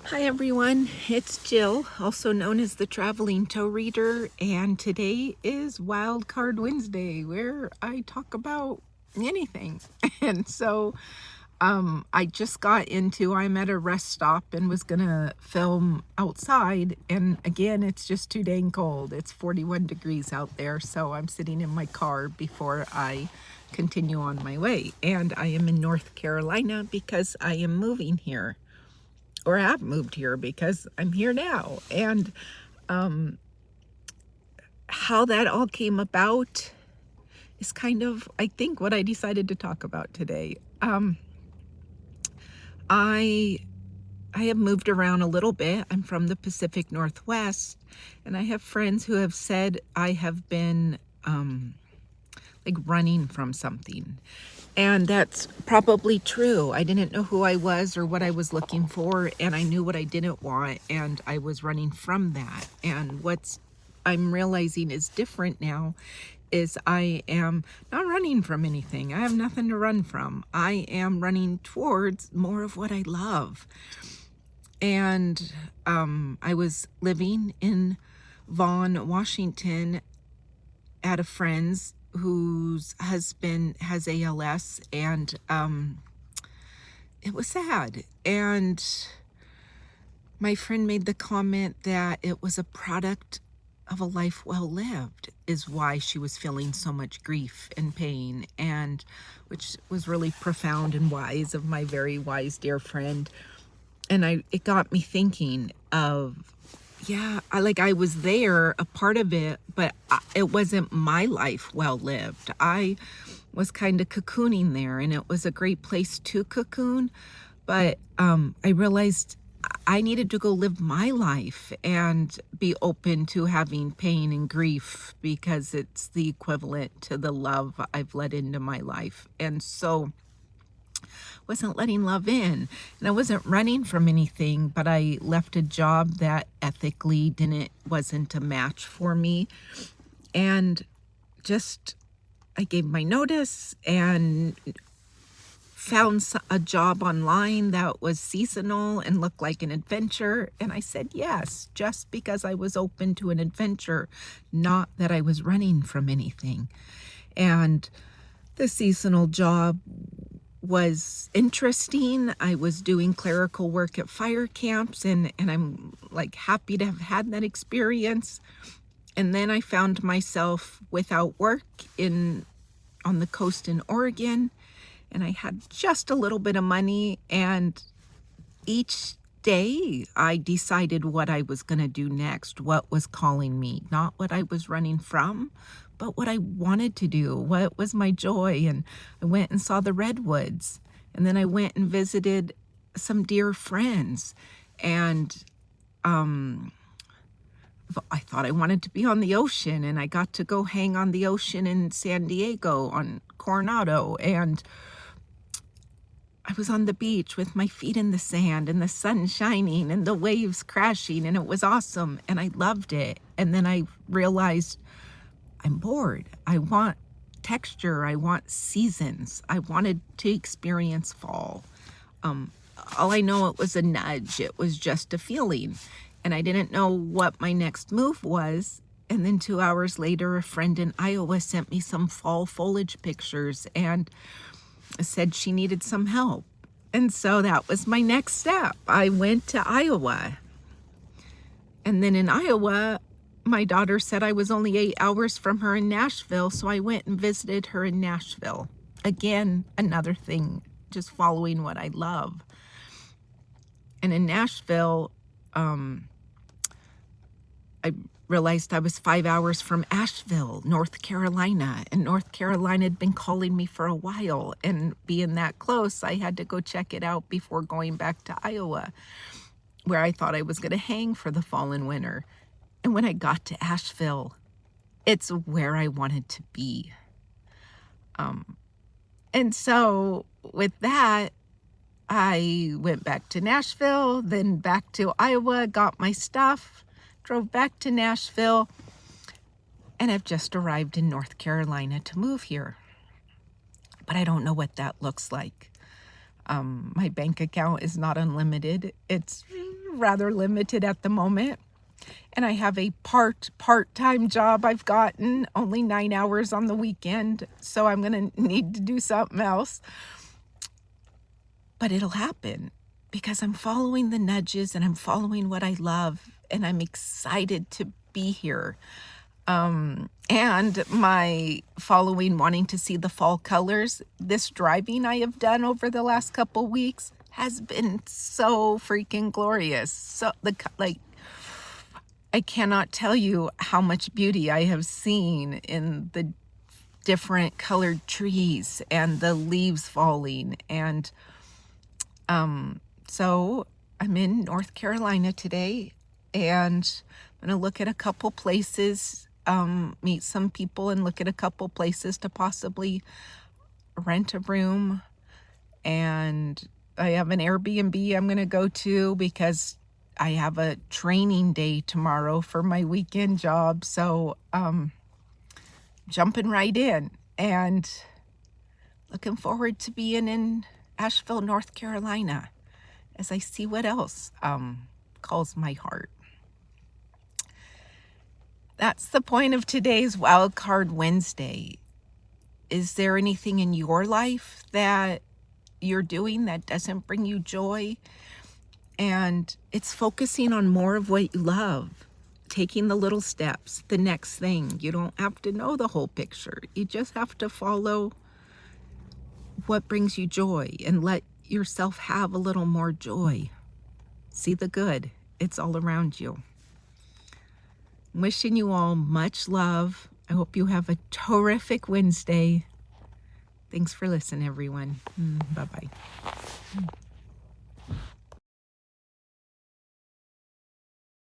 Hi everyone, it's Jill, also known as the Traveling Toe Reader, and today is Wild Card Wednesday, where I talk about anything. And so I just got into, I'm at a rest stop and was gonna film outside, and again, it's just too dang cold. It's 41 degrees out there, so I'm sitting in my car before I continue on my way. And I am in North Carolina because I am moving here, or have moved here because I'm here now. And how that all came about is kind of, I think, what I decided to talk about today. I I have moved around a little bit. I'm from the Pacific Northwest, and I have friends who have said I have been like running from something. And that's probably true. I didn't know who I was or what I was looking for, and I knew what I didn't want, and I was running from that. And what's I'm realizing is different now is I am not running from anything. I have nothing to run from. I am running towards more of what I love. And I was living in Vaughan, Washington at a friend's whose husband has ALS, and it was sad. And my friend made the comment that it was a product of a life well lived, is why she was feeling so much grief and pain, and which was really profound and wise of my very wise dear friend. And it got me thinking of, yeah, I was there, a part of it, but it wasn't my life well lived. I was kind of cocooning there, and it was a great place to cocoon, but I realized I needed to go live my life and be open to having pain and grief, because it's the equivalent to the love I've let into my life. And so wasn't letting love in, and I wasn't running from anything, but I left a job that ethically wasn't a match for me. And just I gave my notice and found a job online that was seasonal and looked like an adventure, and I said yes, just because I was open to an adventure, not that I was running from anything. And the seasonal job was interesting. I was doing clerical work at fire camps, and I'm like happy to have had that experience. And then I found myself without work on the coast in Oregon, and I had just a little bit of money, and each day I decided what I was going to do next, what was calling me, not what I was running from, but what I wanted to do, what was my joy. And I went and saw the redwoods, and then I went and visited some dear friends, and I thought I wanted to be on the ocean, and I got to go hang on the ocean in San Diego on Coronado, and I was on the beach with my feet in the sand and the sun shining and the waves crashing, and it was awesome, and I loved it. And then I realized I'm bored. I want texture. I want seasons. I wanted to experience fall. All I know, it was a nudge. It was just a feeling, and I didn't know what my next move was. And then 2 hours later, a friend in Iowa sent me some fall foliage pictures and said she needed some help. And so that was my next step. I went to Iowa. And then in Iowa, my daughter said I was only 8 hours from her in Nashville, so I went and visited her in Nashville. Again, another thing, just following what I love. And in Nashville, I realized I was 5 hours from Asheville, North Carolina, and North Carolina had been calling me for a while, and being that close, I had to go check it out before going back to Iowa, where I thought I was going to hang for the fall and winter. And when I got to Asheville, it's where I wanted to be. And so with that, I went back to Nashville, then back to Iowa, got my stuff, drove back to Nashville, and I've just arrived in North Carolina to move here. But I don't know what that looks like. My bank account is not unlimited. It's rather limited at the moment. And I have a part-time job I've gotten, only 9 hours on the weekend, so I'm going to need to do something else. But it'll happen because I'm following the nudges and I'm following what I love, and I'm excited to be here. And my following wanting to see the fall colors, this driving I have done over the last couple weeks has been so freaking glorious. So I cannot tell you how much beauty I have seen in the different colored trees and the leaves falling. And so I'm in North Carolina today, and I'm going to look at a couple places, meet some people and look at a couple places to possibly rent a room. And I have an Airbnb I'm going to go to because I have a training day tomorrow for my weekend job. So jumping right in and looking forward to being in Asheville, North Carolina, as I see what else calls my heart. That's the point of today's Wildcard Wednesday. Is there anything in your life that you're doing that doesn't bring you joy? And it's focusing on more of what you love, taking the little steps, the next thing. You don't have to know the whole picture. You just have to follow what brings you joy and let yourself have a little more joy. See the good. It's all around you. Wishing you all much love. I hope you have a terrific Wednesday. Thanks for listening, everyone. Bye-bye.